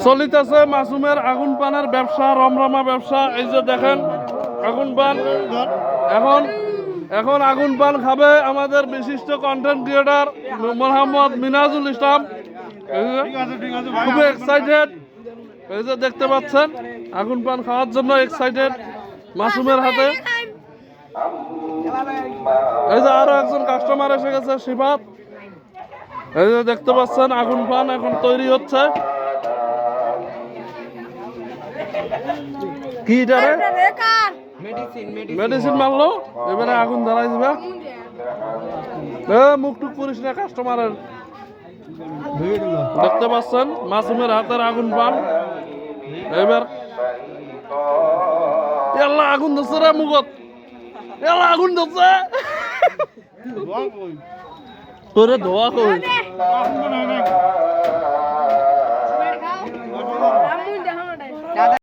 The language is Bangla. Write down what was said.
চলিতেছে মাসুমের আগুন পানের ব্যবসা, রমরমা ব্যবসা। এই যে দেখেন আগুন পান। এখন আগুন পান খাবে আমাদের বিশিষ্ট কন্টেন্ট ক্রিয়েটার মোহাম্মদ মিনাজুল ইসলাম। খুবই এক্সাইটেড। এই যে দেখতে পাচ্ছেন আগুন পান খাওয়ার জন্য এক্সাইটেড মাসুমের হাতে। এই যে আরো একজন কাস্টমার এসে গেছে, শিফাত। এই যে দেখতে পাচ্ছেন আগুন পান এখন তৈরি হচ্ছে। কি এটারে মেডিসিন মারলো, এবারে আগুন ধরাই দিবে। মুখ টুক পুরিস না কাস্টমারের। দেখতে পাচ্ছেন মাসুমের হাতের আগুন পান। এবার এল্লা আগুন ধরছে রে মুখত, এল্লা আগুন ধরছে। তোরে ধোয়া কই